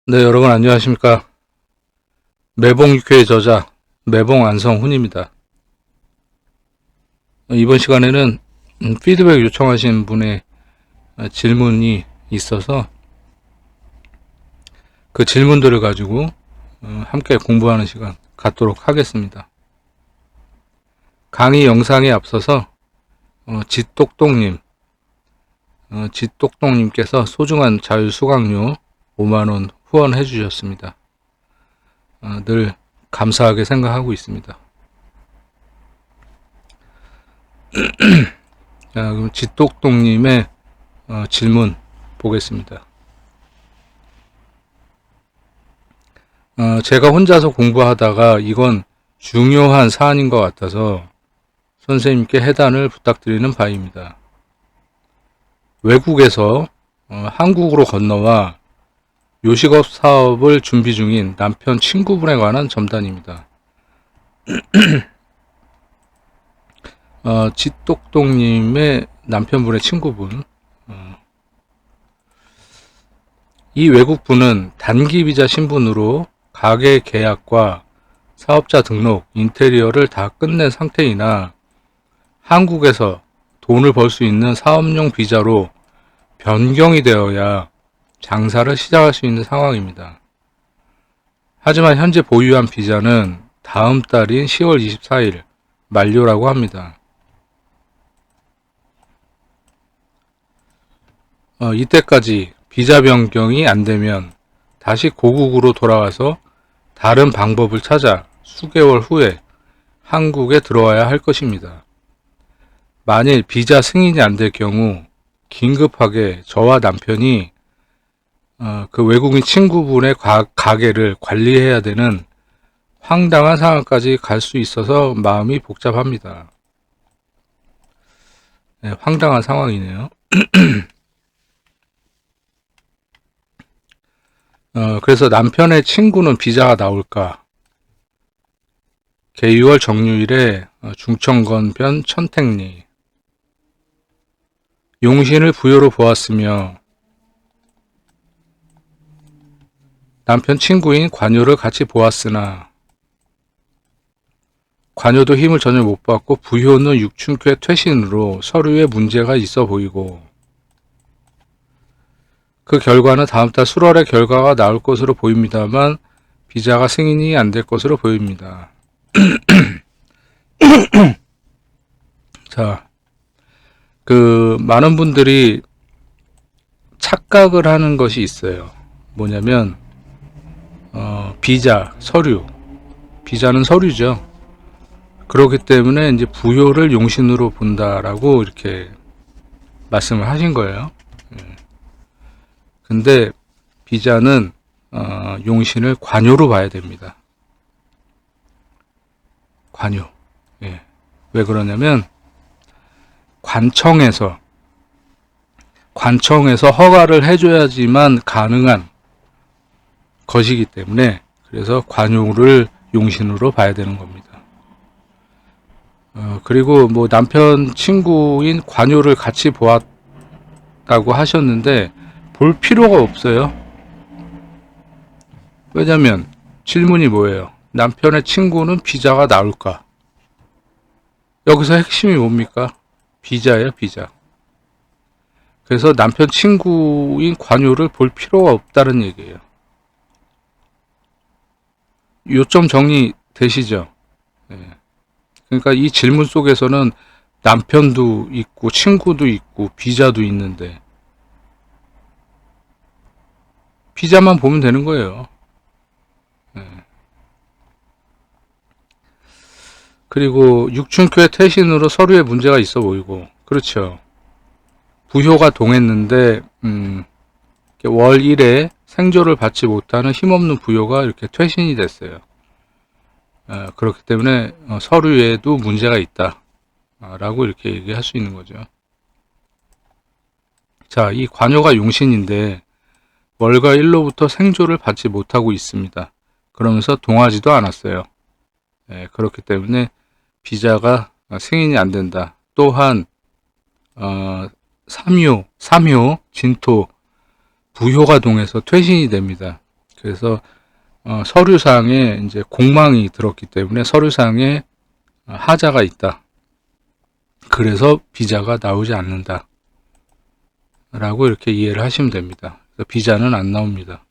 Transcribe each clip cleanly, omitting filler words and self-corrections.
네, 여러분 안녕하십니까. 매봉육회의 저자 매봉 안성훈입니다. 이번 시간에는 피드백 요청하신 분의 질문이 있어서 그 질문들을 가지고 함께 공부하는 시간 갖도록 하겠습니다. 강의 영상에 앞서서 지똑똑님께서 소중한 자율수강료 5만원 후원해 주셨습니다. 늘 감사하게 생각하고 있습니다. 자, 그럼 지똑똑님의 질문 보겠습니다. 제가 혼자서 공부하다가 이건 중요한 사안인 것 같아서 선생님께 해단을 부탁드리는 바입니다. 외국에서 한국으로 건너와 요식업 사업을 준비 중인 남편 친구분에 관한 점단입니다. 지똑똑님의 남편분의 친구분. 이 외국분은 단기 비자 신분으로 가게 계약과 사업자 등록, 인테리어를 다 끝낸 상태이나 한국에서 돈을 벌 수 있는 사업용 비자로 변경이 되어야 장사를 시작할 수 있는 상황입니다. 하지만 현재 보유한 비자는 다음 달인 10월 24일 만료라고 합니다. 이때까지 비자 변경이 안 되면 다시 고국으로 돌아와서 다른 방법을 찾아 수개월 후에 한국에 들어와야 할 것입니다. 만일 비자 승인이 안 될 경우 긴급하게 저와 남편이 그 외국인 친구분의 가게를 관리해야 되는 황당한 상황까지 갈 수 있어서 마음이 복잡합니다. 네, 황당한 상황이네요. 그래서 남편의 친구는 비자가 나올까? 개유월 정유일에 중천건변 천택리 용신을 부여로 보았으며 남편 친구인 관요를 같이 보았으나 관요도 힘을 전혀 못 받고 부효는 육춘쾌 퇴신으로 서류에 문제가 있어 보이고 그 결과는 다음 달 수월에 결과가 나올 것으로 보입니다만 비자가 승인이 안 될 것으로 보입니다. 자, 많은 분들이 착각을 하는 것이 있어요. 뭐냐면 비자, 서류. 비자는 서류죠. 그렇기 때문에 이제 부효를 용신으로 본다라고 이렇게 말씀을 하신 거예요. 근데 비자는 용신을 관요로 봐야 됩니다. 관요. 예. 왜 그러냐면 관청에서 허가를 해줘야지만 가능한 것이기 때문에 그래서 관요를 용신으로 봐야 되는 겁니다. 그리고 뭐 남편 친구인 관요를 같이 보았다고 하셨는데 볼 필요가 없어요. 왜냐면 질문이 뭐예요? 남편의 친구는 비자가 나올까? 여기서 핵심이 뭡니까? 비자예요, 비자. 그래서 남편 친구인 관요를 볼 필요가 없다는 얘기예요. 요점 정리 되시죠? 네. 그러니까 이 질문 속에서는 남편도 있고 친구도 있고 비자도 있는데 비자만 보면 되는 거예요. 네. 그리고 육춘교의 퇴신으로 서류에 문제가 있어 보이고 그렇죠. 부효가 동했는데 월 1에 생조를 받지 못하는 힘없는 부효가 이렇게 퇴신이 됐어요. 그렇기 때문에 서류에도 문제가 있다 라고 이렇게 얘기할 수 있는 거죠. 자, 이 관요가 용신인데 월과 일로부터 생조를 받지 못하고 있습니다. 그러면서 동하지도 않았어요. 그렇기 때문에 비자가 승인이 안 된다. 또한 3효, 진토, 부효가 동해서 퇴신이 됩니다. 그래서 서류상에 이제 공망이 들었기 때문에 서류상에 하자가 있다. 그래서 비자가 나오지 않는다. 라고 이렇게 이해를 하시면 됩니다. 비자는 안 나옵니다.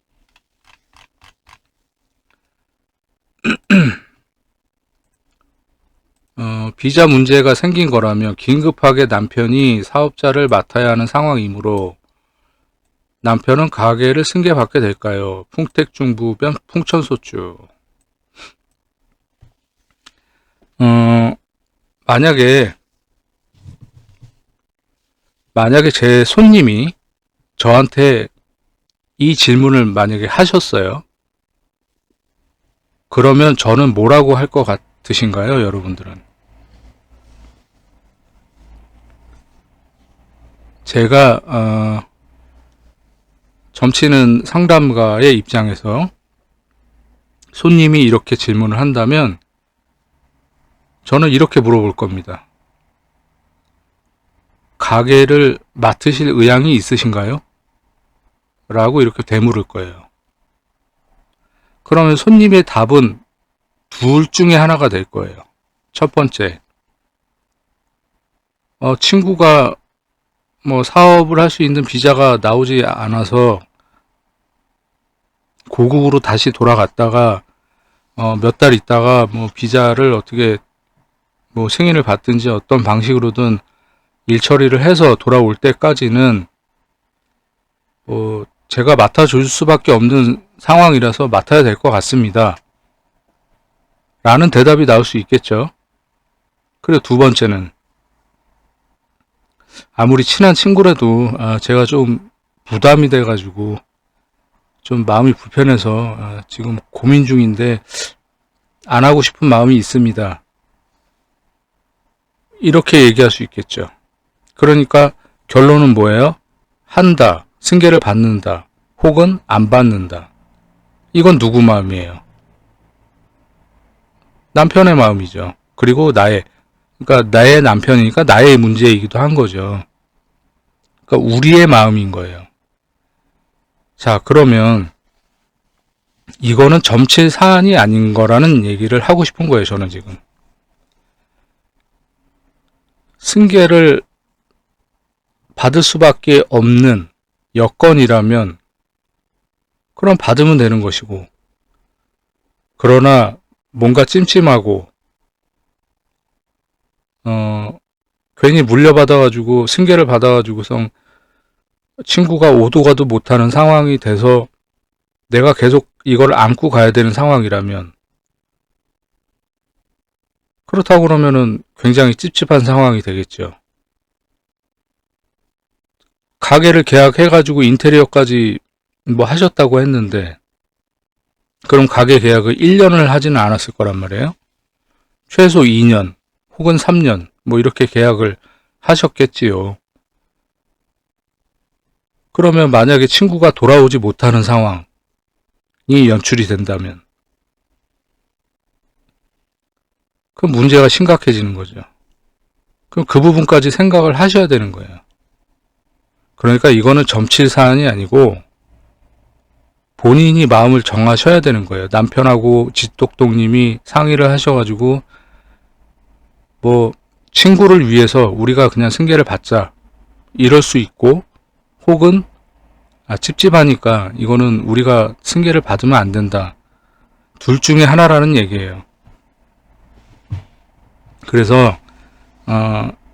비자 문제가 생긴 거라면 긴급하게 남편이 사업자를 맡아야 하는 상황이므로 남편은 가게를 승계받게 될까요? 풍택중부변 풍천소주. 만약에 제 손님이 저한테 이 질문을 만약에 하셨어요. 그러면 저는 뭐라고 할 것 같으신가요, 여러분들은? 제가 점치는 상담가의 입장에서 손님이 이렇게 질문을 한다면 저는 이렇게 물어볼 겁니다. 가게를 맡으실 의향이 있으신가요? 라고 이렇게 되물을 거예요. 그러면 손님의 답은 둘 중에 하나가 될 거예요. 첫 번째, 친구가 뭐 사업을 할 수 있는 비자가 나오지 않아서 고국으로 다시 돌아갔다가 몇 달 있다가 뭐 비자를 어떻게 뭐 승인을 받든지 어떤 방식으로든 일 처리를 해서 돌아올 때까지는 제가 맡아줄 수밖에 없는 상황이라서 맡아야 될 것 같습니다. 라는 대답이 나올 수 있겠죠. 그리고 두 번째는 아무리 친한 친구라도 제가 좀 부담이 돼가지고 좀 마음이 불편해서 지금 고민 중인데 안 하고 싶은 마음이 있습니다. 이렇게 얘기할 수 있겠죠. 그러니까 결론은 뭐예요? 한다, 승계를 받는다, 혹은 안 받는다. 이건 누구 마음이에요? 남편의 마음이죠. 그리고 그러니까 나의 남편이니까 나의 문제이기도 한 거죠. 그러니까 우리의 마음인 거예요. 자, 그러면 이거는 점칠 사안이 아닌 거라는 얘기를 하고 싶은 거예요, 저는 지금. 승계를 받을 수밖에 없는 여건이라면 그럼 받으면 되는 것이고, 그러나 뭔가 찜찜하고 괜히 물려받아가지고 승계를 받아가지고서 친구가 오도 가도 못하는 상황이 돼서 내가 계속 이걸 안고 가야 되는 상황이라면, 그렇다고 그러면은 굉장히 찝찝한 상황이 되겠죠. 가게를 계약해가지고 인테리어까지 뭐 하셨다고 했는데, 그럼 가게 계약을 1년을 하지는 않았을 거란 말이에요. 최소 2년 혹은 3년 뭐 이렇게 계약을 하셨겠지요. 그러면 만약에 친구가 돌아오지 못하는 상황이 연출이 된다면 그 문제가 심각해지는 거죠. 그럼 그 부분까지 생각을 하셔야 되는 거예요. 그러니까 이거는 점칠 사안이 아니고 본인이 마음을 정하셔야 되는 거예요. 남편하고 짓독독님이 상의를 하셔가지고 뭐 친구를 위해서 우리가 그냥 승계를 받자 이럴 수 있고, 혹은 찝찝하니까 이거는 우리가 승계를 받으면 안 된다. 둘 중에 하나라는 얘기예요. 그래서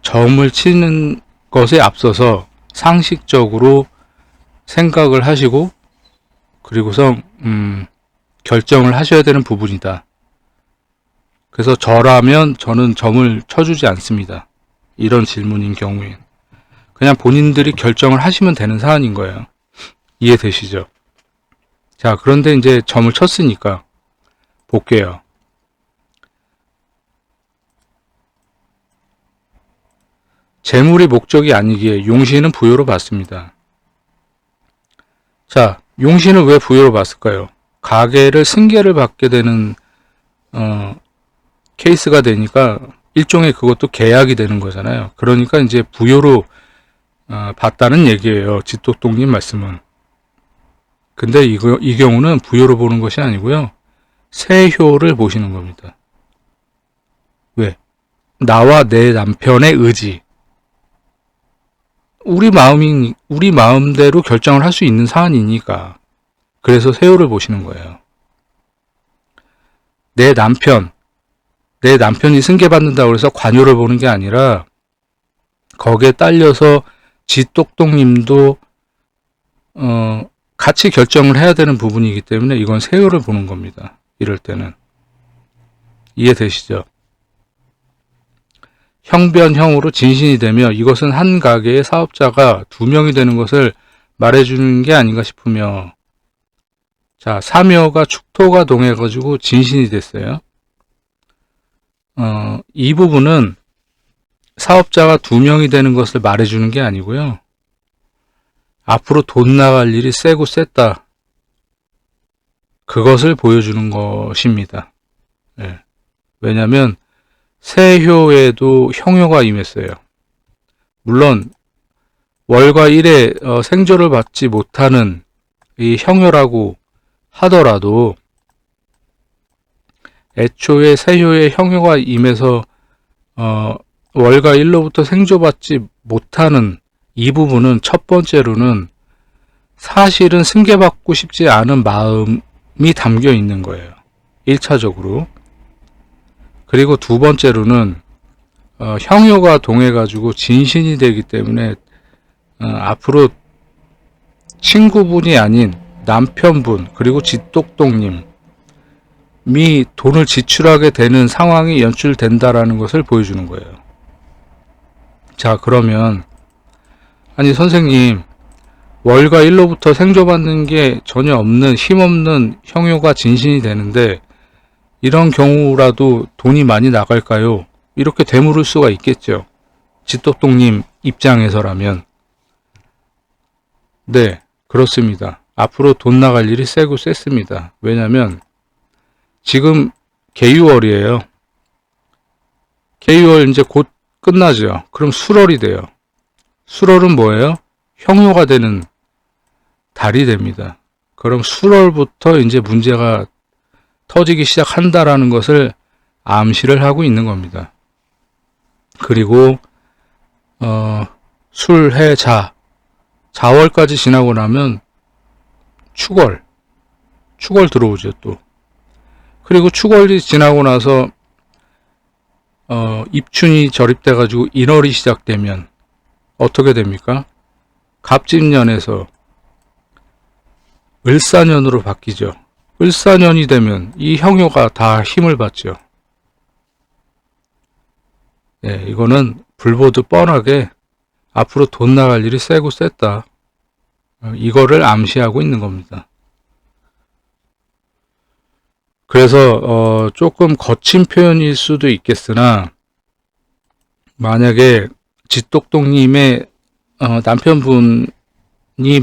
점을 치는 것에 앞서서 상식적으로 생각을 하시고 그리고서 결정을 하셔야 되는 부분이다. 그래서 저라면 저는 점을 쳐주지 않습니다. 이런 질문인 경우엔 그냥 본인들이 결정을 하시면 되는 사안인 거예요. 이해되시죠? 자, 그런데 이제 점을 쳤으니까 볼게요. 재물이 목적이 아니기에 용신은 부여로 받습니다. 자, 용신은 왜 부여로 받을까요? 가게를 승계를 받게 되는 케이스가 되니까 일종의 그것도 계약이 되는 거잖아요. 그러니까 이제 부여로 받다는 얘기예요. 짓독독님 말씀은. 근데 이 경우는 부여로 보는 것이 아니고요. 세효를 보시는 겁니다. 왜? 나와 내 남편의 의지. 우리 마음대로 결정을 할 수 있는 사안이니까. 그래서 세효를 보시는 거예요. 내 남편이 승계받는다고 해서 관요를 보는 게 아니라, 거기에 딸려서 지똑똑님도, 같이 결정을 해야 되는 부분이기 때문에 이건 세효를 보는 겁니다. 이럴 때는. 이해되시죠? 형변형으로 진신이 되며 이것은 한 가게의 사업자가 2명이 되는 것을 말해주는 게 아닌가 싶으며, 자, 사묘가 축토가 동해가지고 진신이 됐어요. 이 부분은 사업자가 2명이 되는 것을 말해주는 게 아니고요. 앞으로 돈 나갈 일이 세고 셌다. 그것을 보여주는 것입니다. 네. 왜냐하면 세효에도 형효가 임했어요. 물론 월과 일에 생조를 받지 못하는 이 형효라고 하더라도 애초에 세효에 형효가 임해서 월과 일로부터 생조받지 못하는 이 부분은 첫 번째로는 사실은 승계받고 싶지 않은 마음이 담겨 있는 거예요. 1차적으로. 그리고 두 번째로는 형효가 동해가지고 진신이 되기 때문에 앞으로 친구분이 아닌 남편분 그리고 지똑똑님이 돈을 지출하게 되는 상황이 연출된다라는 것을 보여주는 거예요. 자, 그러면 아니 선생님, 월과 일로부터 생조받는 게 전혀 없는 힘없는 형효가 진신이 되는데 이런 경우라도 돈이 많이 나갈까요? 이렇게 되물을 수가 있겠죠. 지똑똑님 입장에서라면. 네, 그렇습니다. 앞으로 돈 나갈 일이 세고 셌습니다. 왜냐면 지금 개유월이에요. 개유월 이제 곧 끝나죠. 그럼 술월이 돼요. 술월은 뭐예요? 형효가 되는 달이 됩니다. 그럼 술월부터 이제 문제가 터지기 시작한다라는 것을 암시를 하고 있는 겁니다. 그리고 술해 자월까지 지나고 나면 축월 들어오죠 또. 그리고 축월이 지나고 나서 입춘이 절입돼 가지고 인월이 시작되면 어떻게 됩니까? 갑진년에서 을사년으로 바뀌죠. 을사년이 되면 이 형효가 다 힘을 받죠. 네, 이거는 불보듯 뻔하게 앞으로 돈 나갈 일이 세고 셌다. 이거를 암시하고 있는 겁니다. 그래서 조금 거친 표현일 수도 있겠으나 만약에 지똑똑님의 남편분이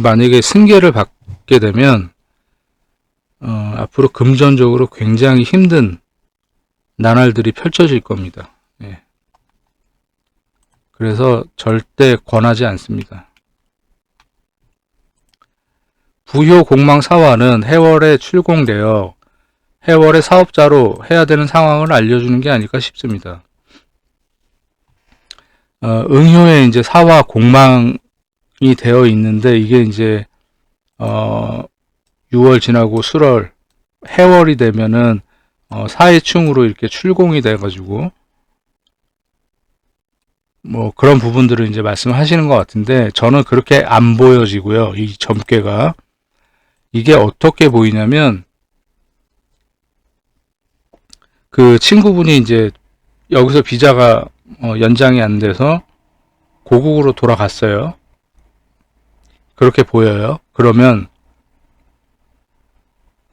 만약에 승계를 받게 되면 앞으로 금전적으로 굉장히 힘든 나날들이 펼쳐질 겁니다. 예. 그래서 절대 권하지 않습니다. 부효 공망 사화는 해월에 출공되어 해월의 사업자로 해야 되는 상황을 알려주는 게 아닐까 싶습니다. 응효에 이제 사화 공망이 되어 있는데 이게 이제 6월 지나고 술월 해월이 되면은 사해충으로 이렇게 출공이 돼 가지고 뭐 그런 부분들을 이제 말씀하시는 것 같은데 저는 그렇게 안 보여지고요. 이 점괘가 이게 어떻게 보이냐면 그 친구분이 이제 여기서 비자가 연장이 안 돼서 고국으로 돌아갔어요. 그렇게 보여요. 그러면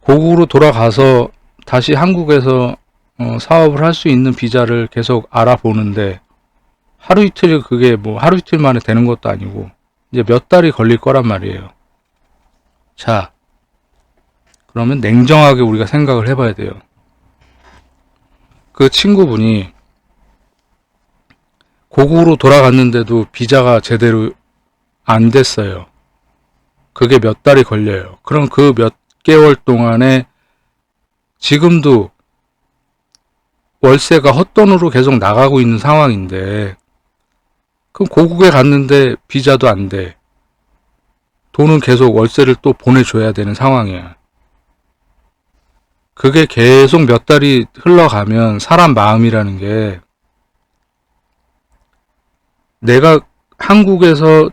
고국으로 돌아가서 다시 한국에서 사업을 할 수 있는 비자를 계속 알아보는데 하루 이틀 그게 뭐 하루 이틀 만에 되는 것도 아니고 이제 몇 달이 걸릴 거란 말이에요. 자, 그러면 냉정하게 우리가 생각을 해봐야 돼요. 그 친구분이 고국으로 돌아갔는데도 비자가 제대로 안 됐어요. 그게 몇 달이 걸려요. 그럼 그 몇 개월 동안에 지금도 월세가 헛돈으로 계속 나가고 있는 상황인데, 그럼 고국에 갔는데 비자도 안 돼. 돈은 계속 월세를 또 보내줘야 되는 상황이야. 그게 계속 몇 달이 흘러가면 사람 마음이라는 게, 내가 한국에서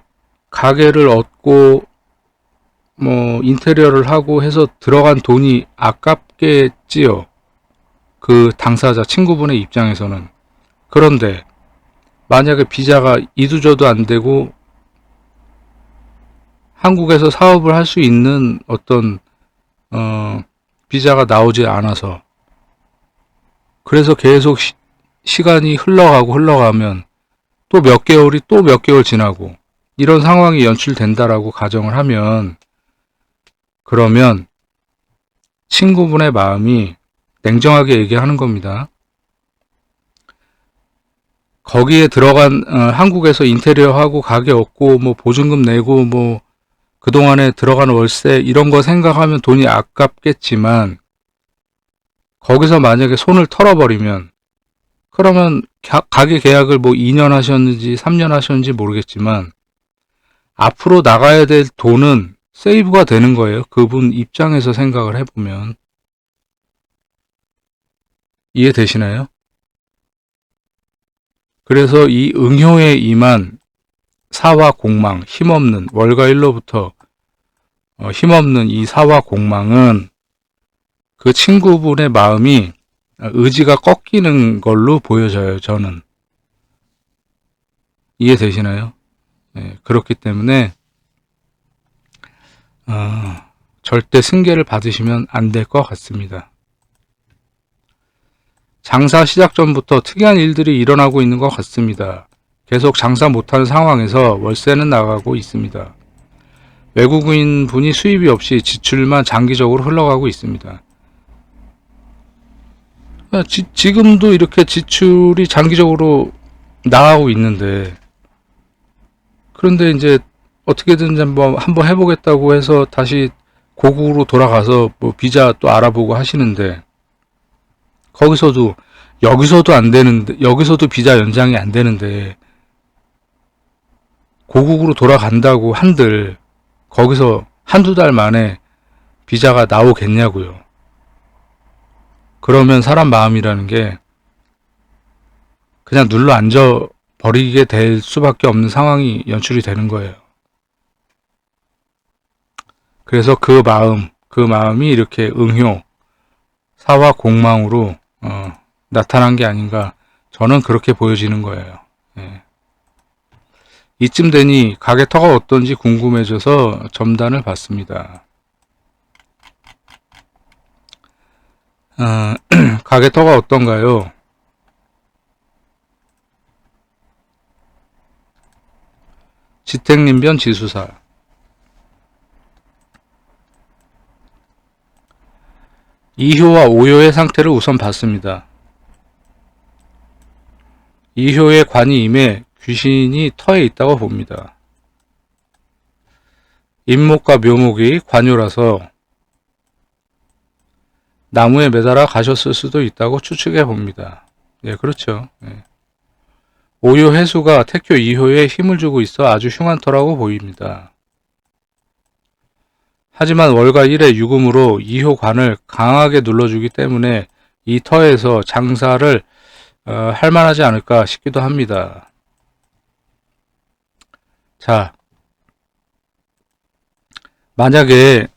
가게를 얻고 뭐 인테리어를 하고 해서 들어간 돈이 아깝겠지요. 그 당사자 친구분의 입장에서는. 그런데 만약에 비자가 이두저도 안 되고 한국에서 사업을 할 수 있는 어떤 비자가 나오지 않아서, 그래서 계속 시간이 흘러가면 또 몇 개월이 또 몇 개월 지나고 이런 상황이 연출된다라고 가정을 하면, 그러면 친구분의 마음이 냉정하게 얘기하는 겁니다. 거기에 들어간 한국에서 인테리어하고 가게 얻고 뭐 보증금 내고 뭐 그동안에 들어간 월세 이런 거 생각하면 돈이 아깝겠지만, 거기서 만약에 손을 털어버리면, 그러면 가게 계약을 뭐 2년 하셨는지 3년 하셨는지 모르겠지만 앞으로 나가야 될 돈은 세이브가 되는 거예요. 그분 입장에서 생각을 해보면. 이해되시나요? 그래서 이 응효에 임한 사화 공망, 힘없는 월가일로부터 힘없는 이 사화 공망은 그 친구분의 마음이 의지가 꺾이는 걸로 보여져요. 저는. 이해되시나요? 네, 그렇기 때문에 절대 승계를 받으시면 안 될 것 같습니다. 장사 시작 전부터 특이한 일들이 일어나고 있는 것 같습니다. 계속 장사 못하는 상황에서 월세는 나가고 있습니다. 외국인 분이 수입이 없이 지출만 장기적으로 흘러가고 있습니다. 지금도 이렇게 지출이 장기적으로 나가고 있는데, 그런데 이제 어떻게든 한번 해보겠다고 해서 다시 고국으로 돌아가서 뭐 비자 또 알아보고 하시는데, 여기서도 안 되는데, 여기서도 비자 연장이 안 되는데 고국으로 돌아간다고 한들 거기서 한두 달 만에 비자가 나오겠냐고요. 그러면 사람 마음이라는 게 그냥 눌러 앉아 버리게 될 수밖에 없는 상황이 연출이 되는 거예요. 그래서 그 마음이 이렇게 응효, 사화 공망으로 나타난 게 아닌가, 저는 그렇게 보여지는 거예요. 예. 이쯤 되니 가게터가 어떤지 궁금해져서 점단을 받습니다. 가게터가 어떤가요? 지택린변 지수사. 이효와 오효의 상태를 우선 봤습니다. 이효의 관이 임해 귀신이 터에 있다고 봅니다. 임목과 묘목이 관요라서 나무에 매달아 가셨을 수도 있다고 추측해 봅니다. 예, 그렇죠. 예. 오효 해수가 택효 2효에 힘을 주고 있어 아주 흉한 터라고 보입니다. 하지만 월가 1의 유금으로 2효 관을 강하게 눌러주기 때문에 이 터에서 장사를 할 만하지 않을까 싶기도 합니다. 자, 만약에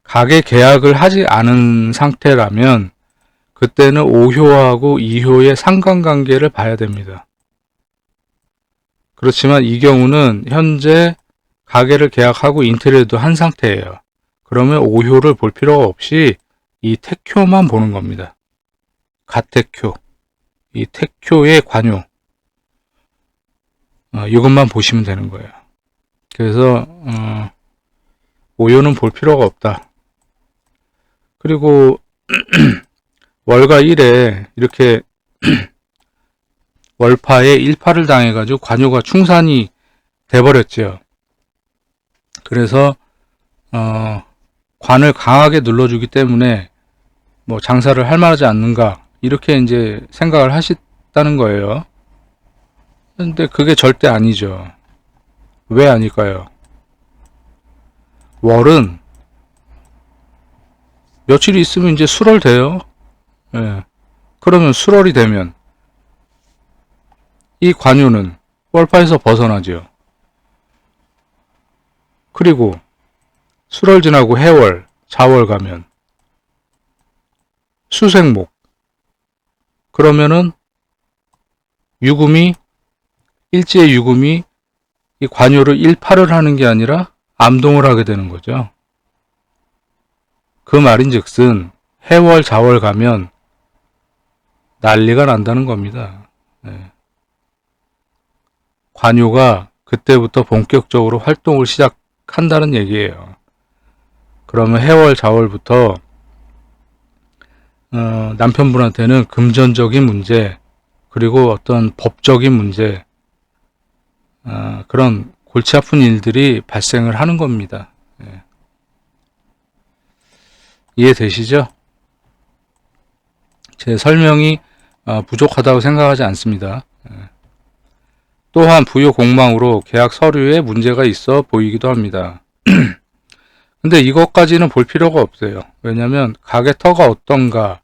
가게 계약을 하지 않은 상태라면 그때는 5효하고 2효의 상관관계를 봐야 됩니다. 그렇지만 이 경우는 현재 가게를 계약하고 인테리어도 한 상태예요. 그러면 5효를 볼 필요가 없이 이 택효만 보는 겁니다. 가택효, 이 택효의 관요, 이것만 보시면 되는 거예요. 그래서 5효는 볼 필요가 없다. 그리고 월가 1에 이렇게 월파에 일파를 당해가지고 관요가 충산이 돼버렸죠. 그래서 관을 강하게 눌러주기 때문에 뭐 장사를 할 만하지 않는가 이렇게 이제 생각을 하셨다는 거예요. 근데 그게 절대 아니죠. 왜 아닐까요? 월은 며칠이 있으면 이제 수월 돼요. 예. 그러면 수월이 되면 이 관유는 월파에서 벗어나죠. 그리고 수월 지나고 해월, 자월 가면 수생목. 그러면은 유금이 일지의 유금이 이 관유를 일파를 하는 게 아니라 암동을 하게 되는 거죠. 그 말인즉슨 해월, 자월 가면 난리가 난다는 겁니다. 네. 관유가 그때부터 본격적으로 활동을 시작한다는 얘기예요. 그러면 해월, 자월부터 남편분한테는 금전적인 문제, 그리고 어떤 법적인 문제, 그런 골치 아픈 일들이 발생을 하는 겁니다. 예. 이해되시죠? 제 설명이 부족하다고 생각하지 않습니다. 예. 또한 부유 공망으로 계약 서류에 문제가 있어 보이기도 합니다. 근데 이것까지는 볼 필요가 없어요. 왜냐하면 가게 터가 어떤가를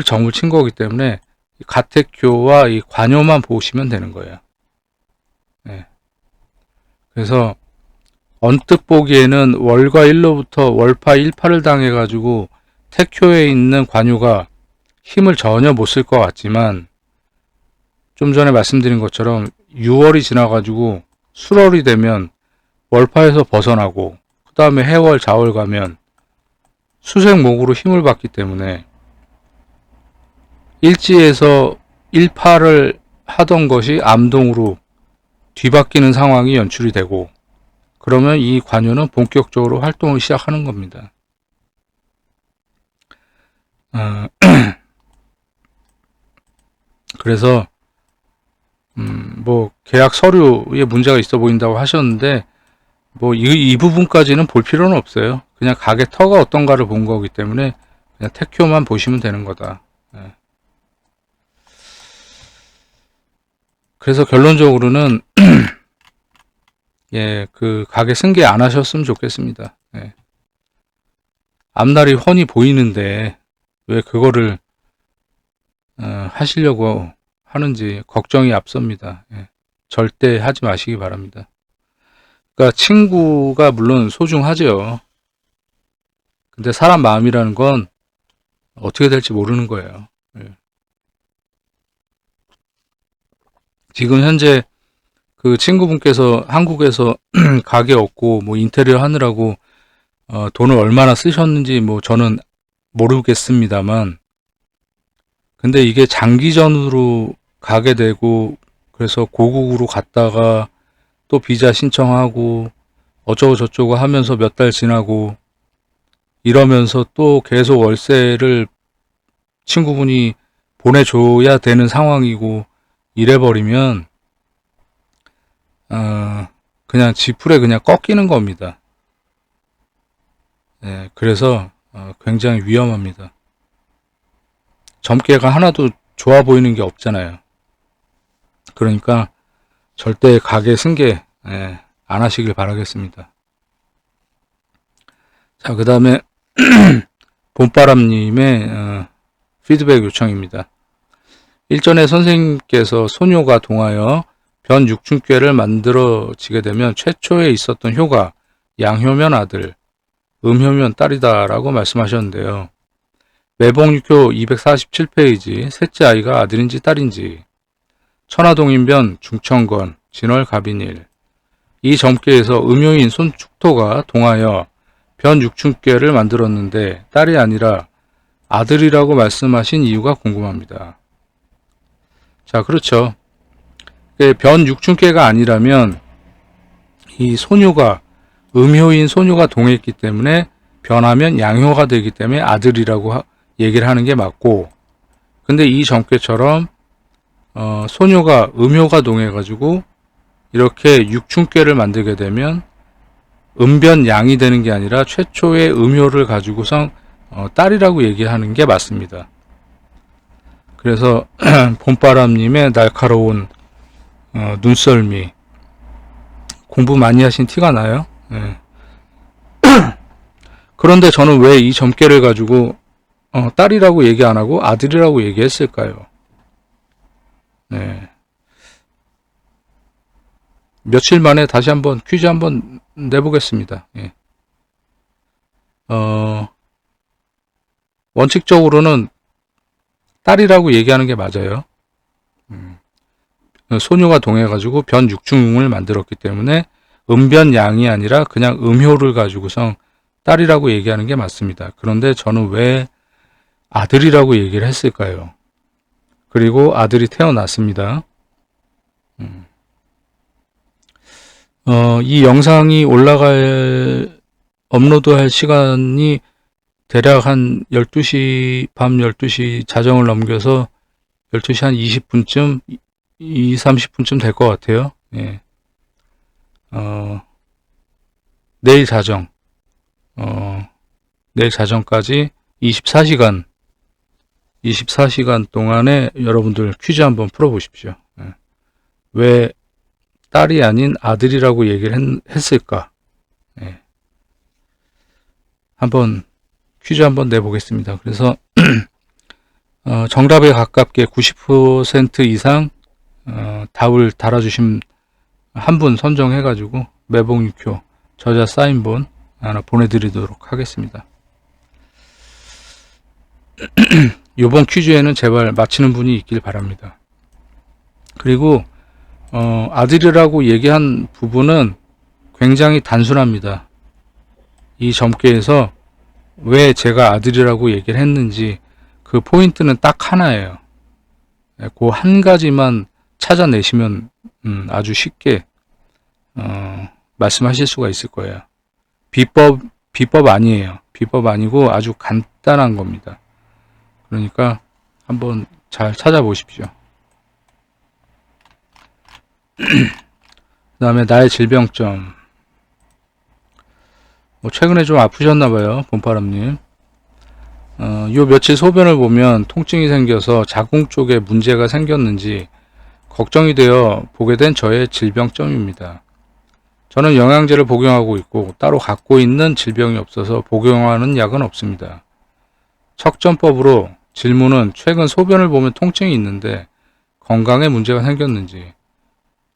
점을 친 거기 때문에 가택교와 이 관요만 보시면 되는 거예요. 네. 그래서 언뜻 보기에는 월과 일로부터 월파 일파를 당해가지고 택효에 있는 관유가 힘을 전혀 못 쓸 것 같지만, 좀 전에 말씀드린 것처럼 6월이 지나가지고 수월이 되면 월파에서 벗어나고 그 다음에 해월, 자월 가면 수생목으로 힘을 받기 때문에 일지에서 일파를 하던 것이 암동으로 뒤바뀌는 상황이 연출이 되고, 그러면 이 관유는 본격적으로 활동을 시작하는 겁니다. 그래서 뭐 계약 서류에 문제가 있어 보인다고 하셨는데, 뭐 이 부분까지는 볼 필요는 없어요. 그냥 가게 터가 어떤가를 본 거기 때문에 그냥 택효만 보시면 되는 거다. 예. 그래서 결론적으로는 예, 그 가게 승계 안 하셨으면 좋겠습니다. 예. 앞날이 훤히 보이는데 왜 그거를 하시려고 하는지 걱정이 앞섭니다. 예. 절대 하지 마시기 바랍니다. 그러니까 친구가 물론 소중하죠. 근데 사람 마음이라는 건 어떻게 될지 모르는 거예요. 예. 지금 현재 그 친구분께서 한국에서 가게 얻고 뭐 인테리어 하느라고 돈을 얼마나 쓰셨는지 뭐 저는 모르겠습니다만, 근데 이게 장기전으로 가게 되고, 그래서 고국으로 갔다가 또 비자 신청하고 어쩌고 저쩌고 하면서 몇 달 지나고 이러면서 또 계속 월세를 친구분이 보내줘야 되는 상황이고, 이래버리면 그냥 지풀에 그냥 꺾이는 겁니다. 네, 그래서 굉장히 위험합니다. 점괘가 하나도 좋아 보이는 게 없잖아요. 그러니까 절대 가게 승계 안 하시길 바라겠습니다. 자, 그 다음에 봄바람님의 피드백 요청입니다. 일전에 선생님께서 소녀가 동하여 변 육춘꾀를 만들어지게 되면 최초에 있었던 효가 양효면 아들, 음효면 딸이다라고 말씀하셨는데요. 매봉육효 247페이지, 셋째 아이가 아들인지 딸인지, 천하동인변 중천건 진월갑인일, 이 점괘에서 음효인 손축토가 동하여 변 육춘꾀를 만들었는데 딸이 아니라 아들이라고 말씀하신 이유가 궁금합니다. 자, 그렇죠. 변 육춘꾀가 아니라면 이 소녀가 음효인 소녀가 동했기 때문에 변하면 양효가 되기 때문에 아들이라고 얘기를 하는 게 맞고, 근데 이 점괘처럼 소녀가 음효가 동해 가지고 이렇게 육춘꾀를 만들게 되면 음변양이 되는 게 아니라 최초의 음효를 가지고선 딸이라고 얘기하는 게 맞습니다. 그래서 봄바람님의 날카로운 눈썰미, 공부 많이 하신 티가 나요. 네. 그런데 저는 왜 이 점괘를 가지고 딸이라고 얘기 안 하고 아들이라고 얘기했을까요? 네. 며칠 만에 다시 한번 퀴즈 한번 내보겠습니다. 예. 원칙적으로는 딸이라고 얘기하는 게 맞아요. 소녀가 동해가지고 변육중을 만들었기 때문에 음변양이 아니라 그냥 음효를 가지고서 딸이라고 얘기하는 게 맞습니다. 그런데 저는 왜 아들이라고 얘기를 했을까요? 그리고 아들이 태어났습니다. 이 영상이 업로드할 시간이 대략 한 12시, 밤 12시 자정을 넘겨서 12시 한 20분쯤, 30분쯤 될 것 같아요. 예. 내일 자정, 내일 자정까지 24시간 동안에 여러분들 퀴즈 한번 풀어보십시오. 예. 왜 딸이 아닌 아들이라고 얘기를 했을까? 예. 퀴즈 한번 내보겠습니다. 그래서 정답에 가깝게 90% 이상 답을 달아주신 한 분 선정해가지고 매봉유효 저자 사인본 하나 보내드리도록 하겠습니다. 이번 퀴즈에는 제발 맞히는 분이 있길 바랍니다. 그리고 아들이라고 얘기한 부분은 굉장히 단순합니다. 이 점괘에서 왜 제가 아들이라고 얘기를 했는지 그 포인트는 딱 하나예요. 그 한 가지만 찾아내시면 아주 쉽게 말씀하실 수가 있을 거예요. 비법 아니에요. 비법 아니고 아주 간단한 겁니다. 그러니까 한번 잘 찾아보십시오. 그 다음에 나의 질병점. 최근에 좀 아프셨나봐요, 봄바람님. 요 며칠 소변을 보면 통증이 생겨서 자궁 쪽에 문제가 생겼는지 걱정이 되어 보게 된 저의 질병점입니다. 저는 영양제를 복용하고 있고 따로 갖고 있는 질병이 없어서 복용하는 약은 없습니다. 척전법으로 질문은 최근 소변을 보면 통증이 있는데 건강에 문제가 생겼는지.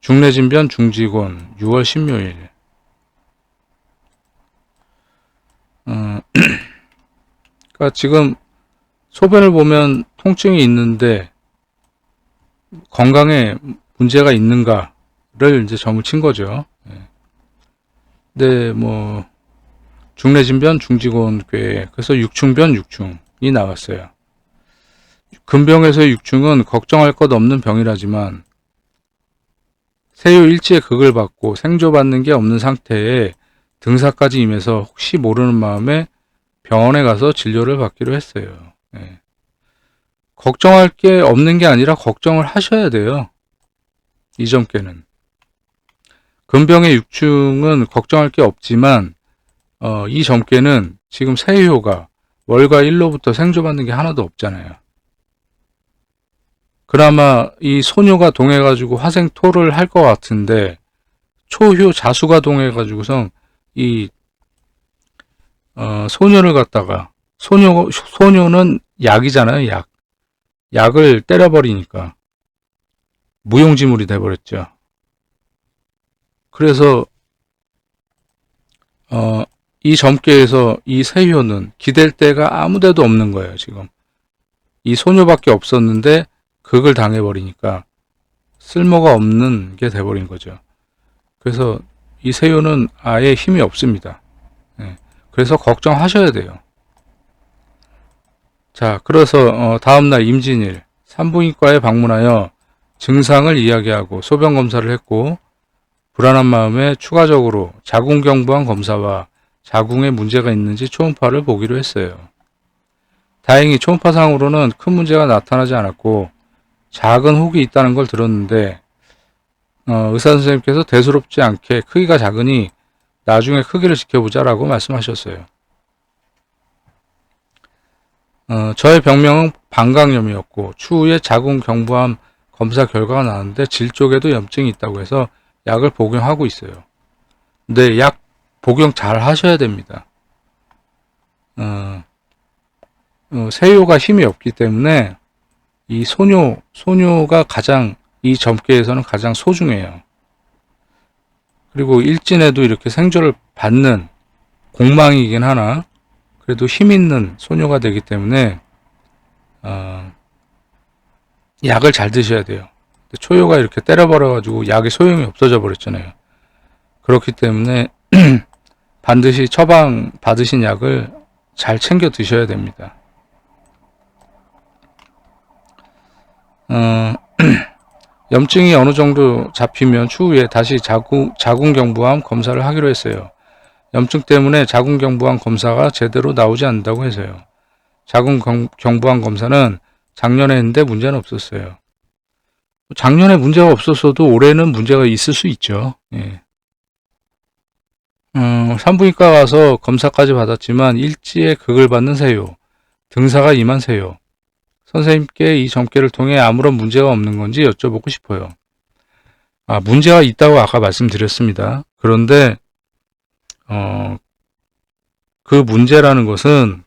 중래진변 중지곤 6월 16일. 그러니까 지금 소변을 보면 통증이 있는데 건강에 문제가 있는가를 이제 점을 친 거죠. 근데 중래진변 중지곤괴, 그래서 육충변 육충이 나왔어요. 근병에서의 육충은 걱정할 것 없는 병이라지만 세유 일지의 극을 받고 생조받는 게 없는 상태에 등사까지 임해서 혹시 모르는 마음에 병원에 가서 진료를 받기로 했어요. 걱정할 게 없는 게 아니라 걱정을 하셔야 돼요. 이 점괘는. 근병의 육충은 걱정할 게 없지만 이 점괘는 지금 세효가 월과 일로부터 생조받는 게 하나도 없잖아요. 그나마 이 소녀가 동해가지고 화생토를 할 것 같은데 초효 자수가 동해가지고선 이 소녀를 갖다가 소녀는 약이잖아요. 약을 때려버리니까 무용지물이 돼버렸죠. 그래서 이 점괘에서 이 세효는 기댈 데가 아무데도 없는 거예요. 지금 이 소녀밖에 없었는데 극을 당해버리니까 쓸모가 없는 게 돼버린 거죠. 그래서 이 세효는 아예 힘이 없습니다. 그래서 걱정하셔야 돼요. 자, 그래서 다음날 임진일 산부인과에 방문하여 증상을 이야기하고 소변 검사를 했고 불안한 마음에 추가적으로 자궁경부암 검사와 자궁에 문제가 있는지 초음파를 보기로 했어요. 다행히 초음파상으로는 큰 문제가 나타나지 않았고 작은 혹이 있다는 걸 들었는데 의사 선생님께서 대수롭지 않게 크기가 작으니 나중에 크기를 지켜보자라고 말씀하셨어요. 저의 병명은 방광염이었고 추후에 자궁경부암 검사 결과가 나왔는데 질 쪽에도 염증이 있다고 해서 약을 복용하고 있어요. 근데 약 복용 잘 하셔야 됩니다. 세요가 힘이 없기 때문에 이 소뇨가 가장 이 점괘에서는 가장 소중해요. 그리고 일진에도 이렇게 생조를 받는 공망이긴 하나 그래도 힘 있는 소뇨가 되기 때문에 약을 잘 드셔야 돼요. 초요가 이렇게 때려버려 가지고 약의 소용이 없어져 버렸잖아요. 그렇기 때문에 반드시 처방 받으신 약을 잘 챙겨 드셔야 됩니다. 염증이 어느 정도 잡히면 추후에 다시 자궁경부암 검사를 하기로 했어요. 염증 때문에 자궁경부암 검사가 제대로 나오지 않는다고 해서요. 자궁경부암 검사는 작년에 했는데 문제는 없었어요. 작년에 문제가 없었어도 올해는 문제가 있을 수 있죠. 예. 산부인과 가서 검사까지 받았지만 일지에 극을 받는 세요. 등사가 임한 세요. 선생님께 이 점괘를 통해 아무런 문제가 없는 건지 여쭤보고 싶어요. 문제가 있다고 아까 말씀드렸습니다. 그런데 그 문제라는 것은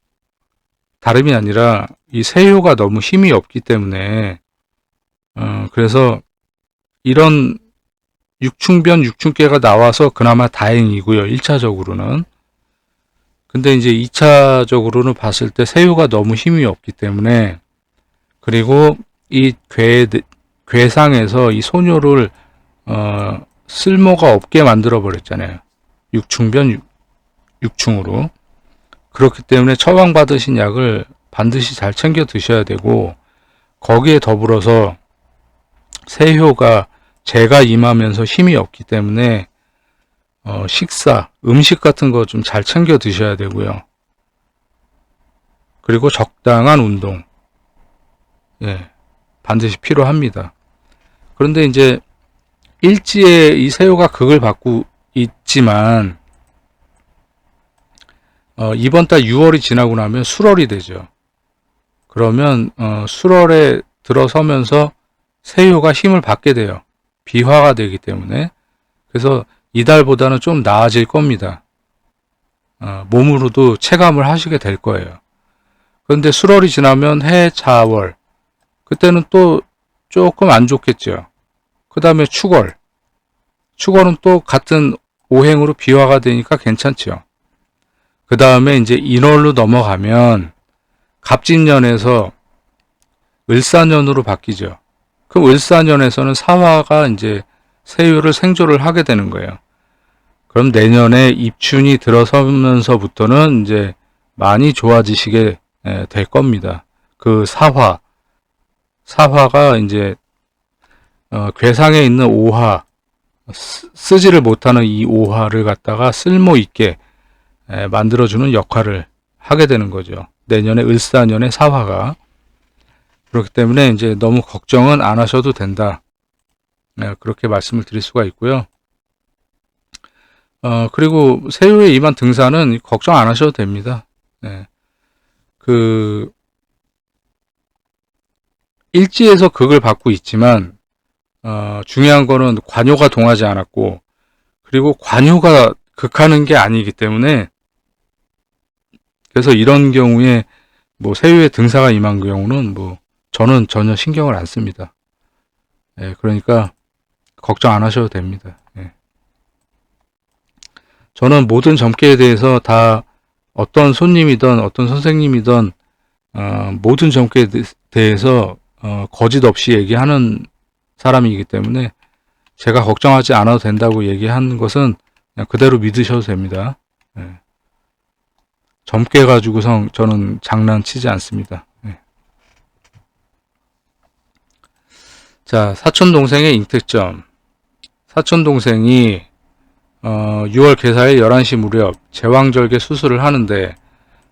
다름이 아니라 이 세요가 너무 힘이 없기 때문에 그래서 이런 육충변, 육충계가 나와서 그나마 다행이고요. 1차적으로는. 근데 이제 2차적으로는 봤을 때 세요가 너무 힘이 없기 때문에 그리고 이 괴상에서 이 소뇨를 쓸모가 없게 만들어 버렸잖아요. 육충변, 육충으로. 그렇기 때문에 처방받으신 약을 반드시 잘 챙겨 드셔야 되고 거기에 더불어서 세효가 재가 임하면서 힘이 없기 때문에 식사, 음식 같은 거 좀 잘 챙겨 드셔야 되고요. 그리고 적당한 운동. 예, 반드시 필요합니다. 그런데 이제 일지에 이 세효가 극을 받고 있지만 이번 달 6월이 지나고 나면 술월이 되죠. 그러면 술월에 들어서면서 세효가 힘을 받게 돼요. 비화가 되기 때문에. 그래서 이달보다는 좀 나아질 겁니다. 몸으로도 체감을 하시게 될 거예요. 그런데 술월이 지나면 해자월 그때는 또 조금 안 좋겠죠. 그 다음에 축월 축월은 또 같은 오행으로 비화가 되니까 괜찮죠. 그 다음에 이제 인월로 넘어가면 갑진년에서 을사년으로 바뀌죠. 그 을사년에서는 사화가 이제 세유를 생조를 하게 되는 거예요. 그럼 내년에 입춘이 들어서면서부터는 이제 많이 좋아지시게 될 겁니다. 그 사화가 이제 괴상에 있는 오화, 쓰지를 못하는 이 오화를 갖다가 쓸모 있게 만들어주는 역할을 하게 되는 거죠. 내년에 을사년의 사화가. 그렇기 때문에 이제 너무 걱정은 안 하셔도 된다. 그렇게 말씀을 드릴 수가 있고요. 그리고 세유에 임한 등사는 걱정 안 하셔도 됩니다. 그 일지에서 극을 받고 있지만 중요한 거는 관요가 동하지 않았고 그리고 관요가 극하는 게 아니기 때문에 그래서 이런 경우에 뭐 세유에 등사가 임한 경우는 뭐 저는 전혀 신경을 안 씁니다. 그러니까 걱정 안 하셔도 됩니다. 저는 모든 점괘에 대해서 다 어떤 손님이든 어떤 선생님이든 모든 점괘에 대해서 거짓 없이 얘기하는 사람이기 때문에 제가 걱정하지 않아도 된다고 얘기하는 것은 그냥 그대로 믿으셔도 됩니다. 점괘 가지고서 저는 장난치지 않습니다. 자, 사촌동생의 잉태점. 사촌동생이 6월 개사일 11시 무렵 제왕절개 수술을 하는데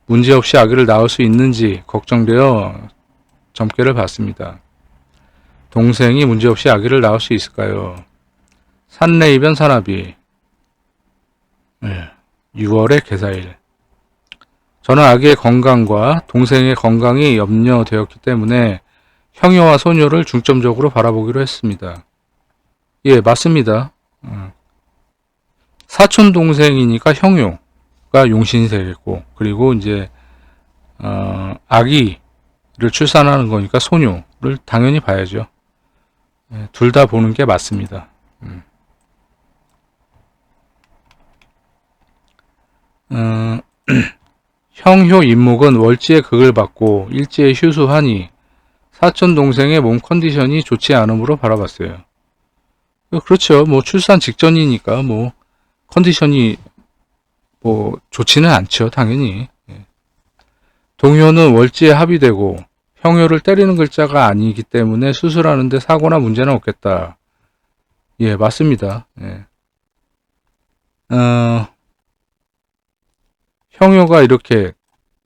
문제없이 아기를 낳을 수 있는지 걱정되어 점괘를 받습니다. 동생이 문제없이 아기를 낳을 수 있을까요? 산내이변 산압이 6월의 개사일. 저는 아기의 건강과 동생의 건강이 염려되었기 때문에 형효와 소녀를 중점적으로 바라보기로 했습니다. 예, 맞습니다. 사촌 동생이니까 형효가 용신이 되겠고, 그리고 이제 아기를 출산하는 거니까 소녀를 당연히 봐야죠. 예, 둘 다 보는 게 맞습니다. 형효 임목은 월지의 극을 받고 일지의 휴수하니 사촌 동생의 몸 컨디션이 좋지 않으므로 바라봤어요. 그렇죠. 뭐 출산 직전이니까 뭐 컨디션이 뭐 좋지는 않죠. 당연히. 동효는 월지에 합의되고 형효를 때리는 글자가 아니기 때문에 수술하는데 사고나 문제는 없겠다. 예, 맞습니다. 예. 형효가 이렇게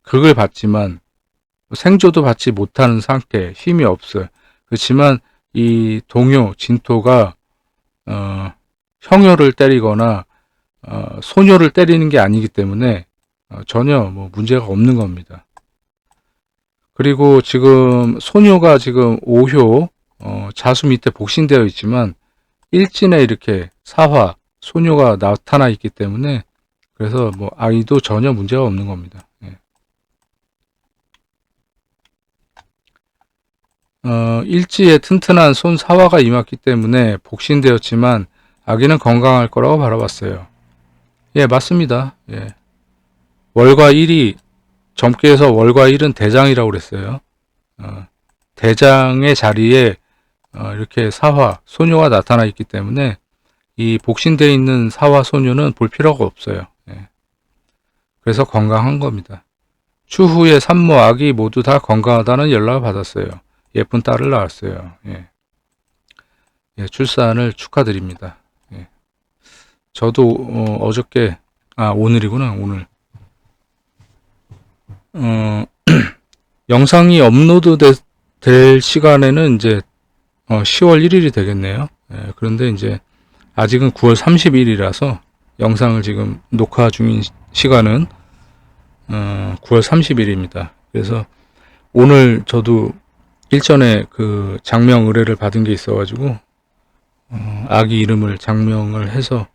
극을 받지만 생조도 받지 못하는 상태, 힘이 없어요. 그렇지만 이 동효, 진토가 형효를 때리거나 소녀를 때리는 게 아니기 때문에 전혀 뭐 문제가 없는 겁니다. 그리고 지금 소녀가 지금 5효 자수 밑에 복신되어 있지만 일진에 이렇게 사화, 소녀가 나타나 있기 때문에 그래서 뭐 아이도 전혀 문제가 없는 겁니다. 예. 일지에 튼튼한 손 사화가 임했기 때문에 복신되었지만 아기는 건강할 거라고 바라봤어요. 예, 맞습니다. 예. 월과 일이 점괘에서 월과 일은 대장이라고 그랬어요. 대장의 자리에 이렇게 사화, 소녀가 나타나 있기 때문에 이 복신되어 있는 사화, 소녀는 볼 필요가 없어요. 예. 그래서 건강한 겁니다. 추후에 산모, 아기 모두 다 건강하다는 연락을 받았어요. 예쁜 딸을 낳았어요. 예. 예, 출산을 축하드립니다. 예. 저도 어저께, 오늘이구나, 오늘. 영상이 업로드 될 시간에는 이제 10월 1일이 되겠네요. 예, 그런데 이제 아직은 9월 30일이라서 영상을 지금 녹화 중인 시간은 9월 30일입니다. 그래서 오늘 저도 일전에 그 장명 의뢰를 받은 게 있어가지고 아기 이름을 장명을 해서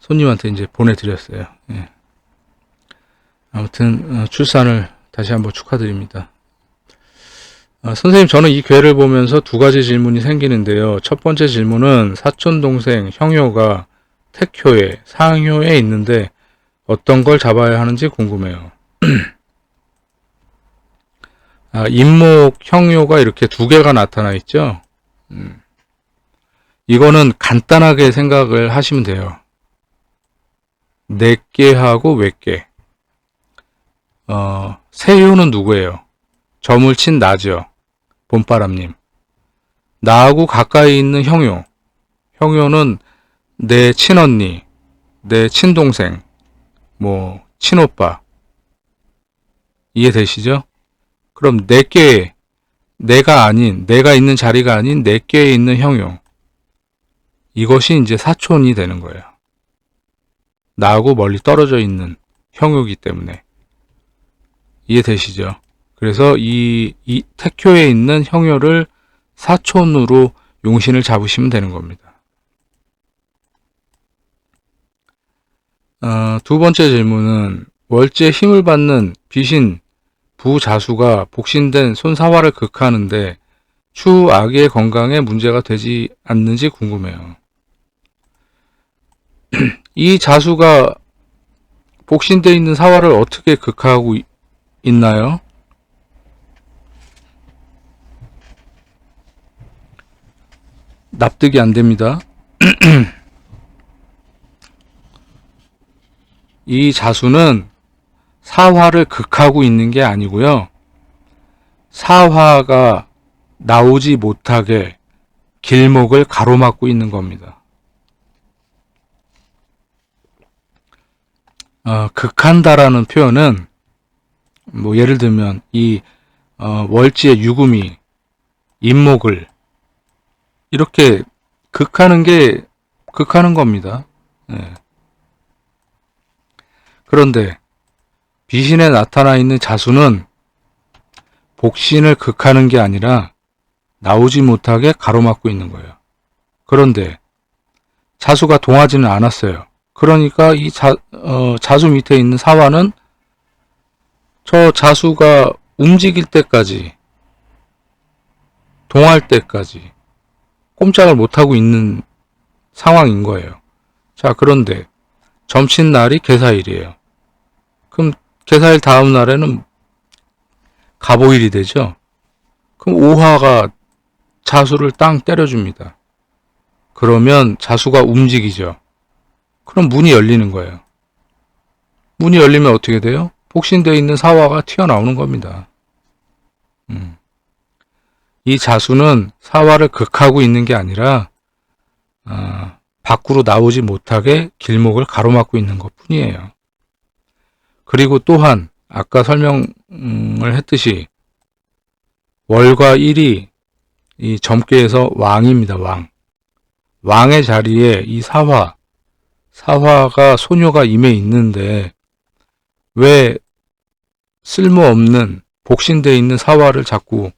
손님한테 이제 보내드렸어요. 예. 아무튼 출산을 다시 한번 축하드립니다. 선생님, 저는 이 괴를 보면서 두 가지 질문이 생기는데요. 첫 번째 질문은 사촌 동생 형효가 택효에 상효에 있는데 어떤 걸 잡아야 하는지 궁금해요. 임목 형효가 이렇게 두 개가 나타나 있죠. 이거는 간단하게 생각을 하시면 돼요. 내께하고 외께. 세효는 누구예요? 점을 친 나죠. 봄바람님. 나하고 가까이 있는 형효. 형효는 내 친언니, 내 친동생, 뭐 친오빠. 이해되시죠? 그럼 내께, 내가 아닌, 내가 있는 자리가 아닌 내께에 있는 형효. 이것이 이제 사촌이 되는 거예요. 나하고 멀리 떨어져 있는 형효이기 때문에. 이해되시죠? 그래서 이 택효에 있는 형효를 사촌으로 용신을 잡으시면 되는 겁니다. 두 번째 질문은 월지에 힘을 받는 비신 부자수가 복신된 손사화를 극하는데 추후 아기의 건강에 문제가 되지 않는지 궁금해요. 이 자수가 복신되어 있는 사화를 어떻게 극하고 있나요? 납득이 안 됩니다. 이 자수는 사화를 극하고 있는 게 아니고요. 사화가 나오지 못하게 길목을 가로막고 있는 겁니다. 극한다라는 표현은 뭐 예를 들면 이 월지의 유금이 임목을 이렇게 극하는 겁니다. 예. 그런데 비신에 나타나 있는 자수는 복신을 극하는 게 아니라 나오지 못하게 가로막고 있는 거예요. 그런데 자수가 동하지는 않았어요. 그러니까 이 자수 밑에 있는 사화는 저 자수가 움직일 때까지, 동할 때까지 꼼짝을 못하고 있는 상황인 거예요. 자, 그런데 점친날이 개사일이에요. 그럼 개사일 다음 날에는 갑오일이 되죠. 그럼 오화가 자수를 땅 때려줍니다. 그러면 자수가 움직이죠. 그럼 문이 열리는 거예요. 문이 열리면 어떻게 돼요? 복신되어 있는 사화가 튀어나오는 겁니다. 이 자수는 사화를 극하고 있는 게 아니라 밖으로 나오지 못하게 길목을 가로막고 있는 것 뿐이에요. 그리고 또한 아까 설명을 했듯이 월과 일이 이 점괘에서 왕입니다. 왕의 자리에 이 사화가 소녀가 임해 있는데 왜 쓸모없는 복신되어 있는 사화를 자꾸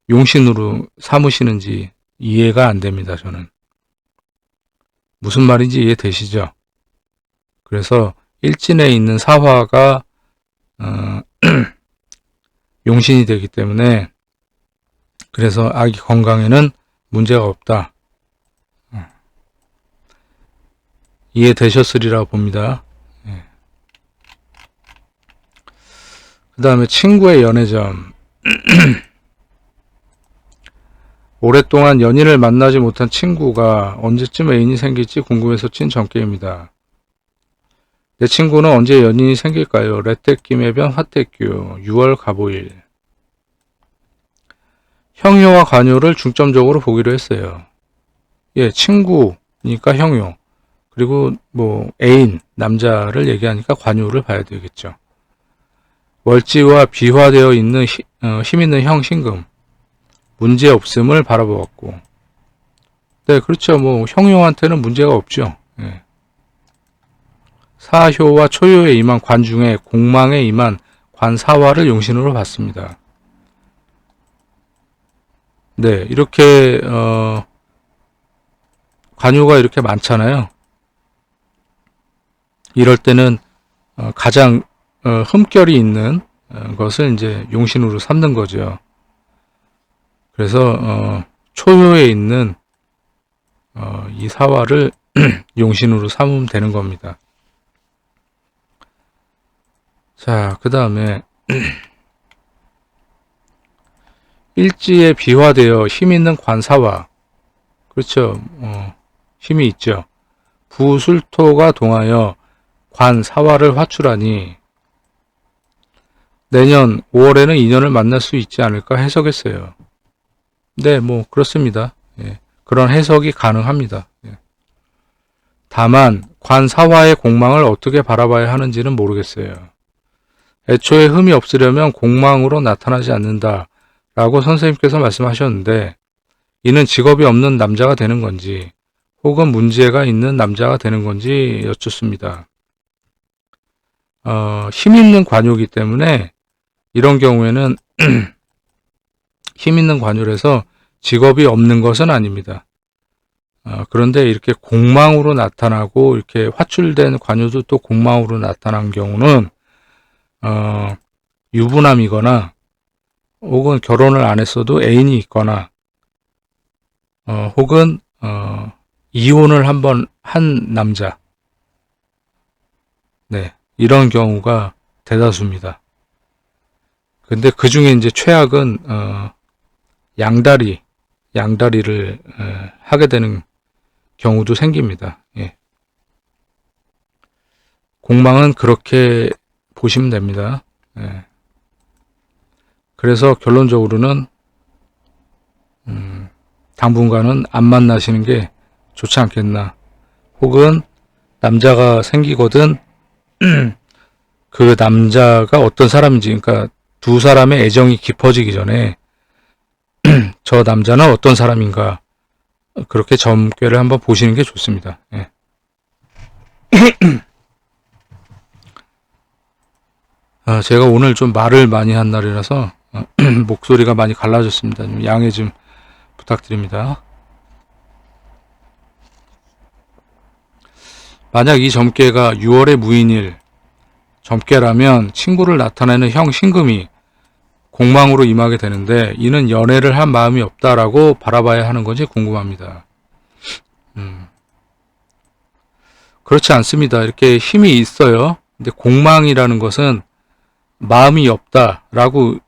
용신으로 삼으시는지 이해가 안 됩니다. 저는. 무슨 말인지 이해되시죠? 그래서 일진에 있는 사화가 용신이 되기 때문에 그래서 아기 건강에는 문제가 없다. 이해되셨으리라 봅니다. 그 다음에 친구의 연애점. 오랫동안 연인을 만나지 못한 친구가 언제쯤 애인이 생길지 궁금해서 친 전개입니다. 내 친구는 언제 연인이 생길까요? 레떼김해변 화택규 6월 갑오일. 형효와 관효를 중점적으로 보기로 했어요. 예, 친구니까 형효. 그리고 뭐 애인, 남자를 얘기하니까 관효를 봐야 되겠죠. 월지와 비화되어 있는 힘 있는 형 신금. 문제 없음을 바라보았고. 네, 그렇죠. 뭐 형효한테는 문제가 없죠. 예. 사효와 초효에 임한 관 중에 공망에 임한 관사화를 용신으로 봤습니다. 네, 이렇게 관효가 이렇게 많잖아요. 이럴 때는 가장 흠결이 있는 것을 이제 용신으로 삼는 거죠. 그래서 초효에 있는 이 사화를 용신으로 삼으면 되는 겁니다. 자, 그 다음에 일지에 비화되어 힘 있는 관사화. 그렇죠. 힘이 있죠. 부술토가 동하여 관사화를 화출하니 내년 5월에는 인연을 만날 수 있지 않을까 해석했어요. 네, 뭐 그렇습니다. 예, 그런 해석이 가능합니다. 예. 다만 관사화의 공망을 어떻게 바라봐야 하는지는 모르겠어요. 애초에 흠이 없으려면 공망으로 나타나지 않는다 라고 선생님께서 말씀하셨는데 이는 직업이 없는 남자가 되는 건지 혹은 문제가 있는 남자가 되는 건지 여쭙습니다. 힘 있는 관요이기 때문에 이런 경우에는 힘 있는 관요라서 직업이 없는 것은 아닙니다. 그런데 이렇게 공망으로 나타나고 이렇게 화출된 관요도 또 공망으로 나타난 경우는 유부남이거나 혹은 결혼을 안 했어도 애인이 있거나 혹은 이혼을 한번 한 남자, 네, 이런 경우가 대다수입니다. 근데 그 중에 이제 최악은 양다리를 하게 되는 경우도 생깁니다. 예. 공망은 그렇게 보시면 됩니다. 예. 그래서 결론적으로는 당분간은 안 만나시는 게 좋지 않겠나. 혹은 남자가 생기거든 그 남자가 어떤 사람인지, 그러니까 두 사람의 애정이 깊어지기 전에 저 남자는 어떤 사람인가 그렇게 점괘를 한번 보시는 게 좋습니다. 예. 제가 오늘 좀 말을 많이 한 날이라서 목소리가 많이 갈라졌습니다. 좀 양해 좀 부탁드립니다. 만약 이 점괘가 6월의 무인일 점괘라면 친구를 나타내는 형 신금이 공망으로 임하게 되는데 이는 연애를 한 마음이 없다라고 바라봐야 하는 건지 궁금합니다. 그렇지 않습니다. 이렇게 힘이 있어요. 근데 공망이라는 것은 마음이 없다라고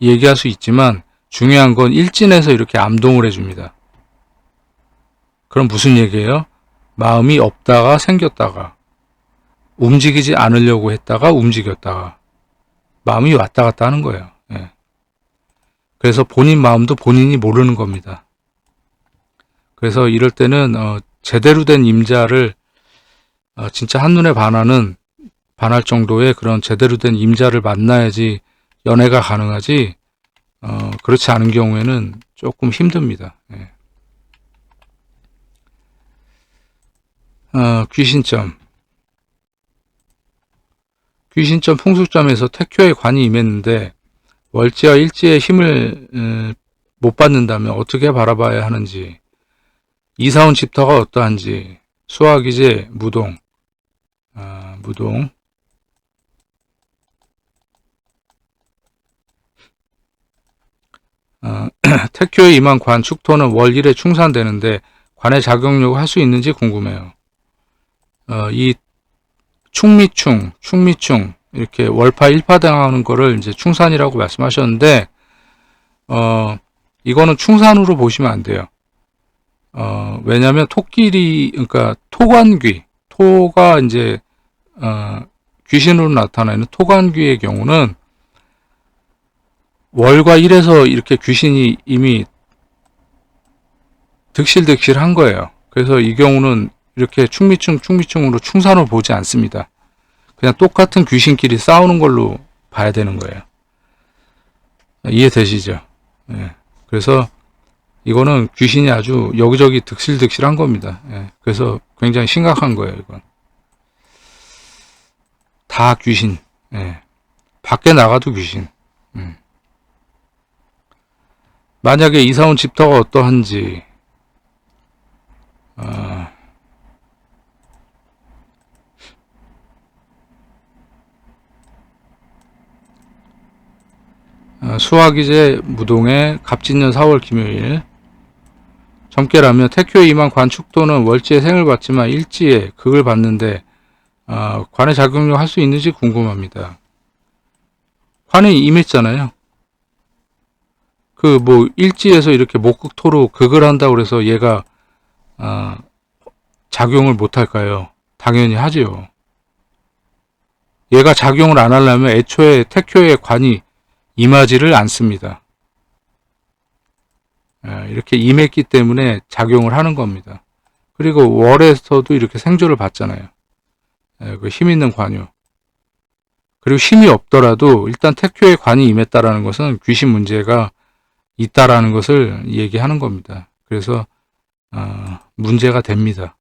얘기할 수 있지만 중요한 건 일진에서 이렇게 암동을 해줍니다. 그럼 무슨 얘기예요? 마음이 없다가 생겼다가 움직이지 않으려고 했다가 움직였다가 마음이 왔다 갔다 하는 거예요. 예. 그래서 본인 마음도 본인이 모르는 겁니다. 그래서 이럴 때는 제대로 된 임자를 진짜 한눈에 반할 정도의 그런 제대로 된 임자를 만나야지 연애가 가능하지 그렇지 않은 경우에는 조금 힘듭니다. 예. 귀신점 풍수점에서 태교의 관이 임했는데 월지와 일지의 힘을 못 받는다면 어떻게 바라봐야 하는지, 이사온 집터가 어떠한지, 수화기제 무동 태교에 임한 관 축토는 월 1에 충산되는데 관의 작용력을 할 수 있는지 궁금해요. 이 충미충 이렇게 월파 일파당하는 거를 이제 충산이라고 말씀하셨는데 이거는 충산으로 보시면 안 돼요. 왜냐하면 그러니까 토가 이제 귀신으로 나타나는 토관귀의 경우는 월과 일에서 이렇게 귀신이 이미 득실한 거예요. 그래서 이 경우는 이렇게 충미충으로 충산을 보지 않습니다. 그냥 똑같은 귀신끼리 싸우는 걸로 봐야 되는 거예요. 이해되시죠? 예. 그래서 이거는 귀신이 아주 여기저기 득실한 겁니다. 예. 그래서 굉장히 심각한 거예요, 이건. 다 귀신. 예. 밖에 나가도 귀신. 만약에 이사온 집터가 어떠한지, 수화기제 무동의 갑진년 4월 김요일 점괘라며 태교에 임한 관축도는 월지의 생을 받지만 일지에 극을 받는데 관의 작용력 할 수 있는지 궁금합니다. 관이 임했잖아요. 그 뭐 일지에서 이렇게 목극토로 극을 한다고 해서 얘가 작용을 못 할까요? 당연히 하지요. 얘가 작용을 안 하려면 애초에 태교의 관이 임하지를 않습니다. 이렇게 임했기 때문에 작용을 하는 겁니다. 그리고 월에서도 이렇게 생조를 받잖아요. 그 힘 있는 관유. 그리고 힘이 없더라도 일단 태교의 관이 임했다라는 것은 귀신 문제가 있다라는 것을 얘기하는 겁니다. 그래서 문제가 됩니다.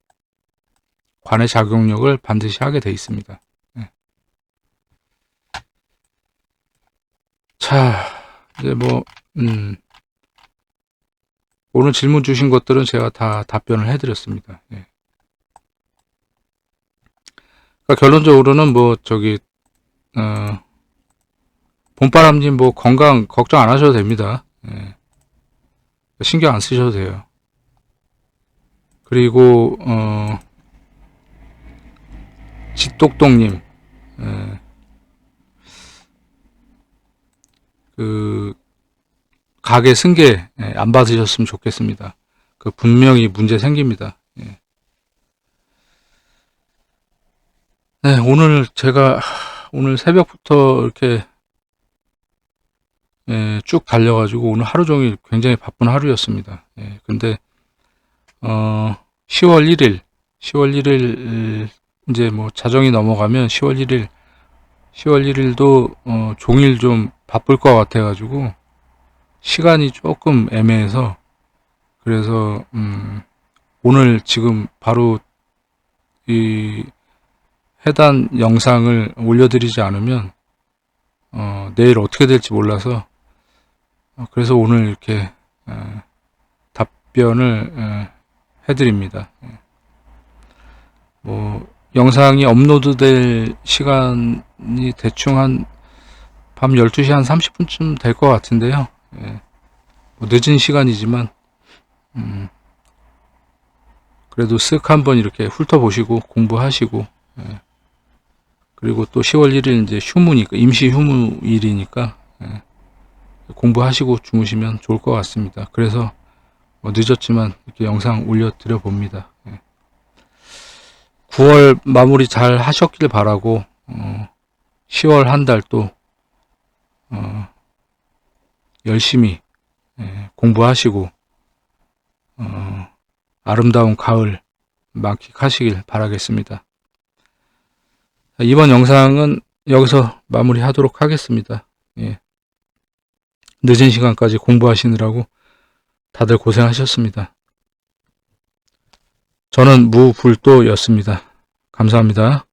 관의 작용력을 반드시 하게 돼 있습니다. 자, 이제 뭐 오늘 질문 주신 것들은 제가 다 답변을 해드렸습니다. 예. 그러니까 결론적으로는 뭐 봄바람님 뭐 건강 걱정 안 하셔도 됩니다. 예. 신경 안 쓰셔도 돼요. 그리고 짓똑똑님 그 가게 승계 안 받으셨으면 좋겠습니다. 그 분명히 문제 생깁니다. 예. 네, 제가 오늘 새벽부터 이렇게 쭉 달려가지고 오늘 하루 종일 굉장히 바쁜 하루였습니다. 예, 근데 10월 1일 이제 뭐 자정이 넘어가면 10월 1일도 종일 좀 바쁠 것 같아가지고 시간이 조금 애매해서 그래서 오늘 지금 바로 이 해당 영상을 올려드리지 않으면 내일 어떻게 될지 몰라서 그래서 오늘 이렇게 답변을 해드립니다. 뭐 영상이 업로드될 시간이 대충 한 밤 12시 한 30분쯤 될 것 같은데요. 뭐 늦은 시간이지만 그래도 쓱 한번 이렇게 훑어보시고 공부하시고 그리고 또 10월 1일 이제 휴무니까 임시 휴무일이니까 공부하시고 주무시면 좋을 것 같습니다. 그래서 뭐 늦었지만 이렇게 영상 올려드려 봅니다. 9월 마무리 잘 하셨길 바라고 10월 한 달 또 열심히 공부하시고 아름다운 가을 만끽하시길 바라겠습니다. 이번 영상은 여기서 마무리하도록 하겠습니다. 늦은 시간까지 공부하시느라고 다들 고생하셨습니다. 저는 무불도였습니다. 감사합니다.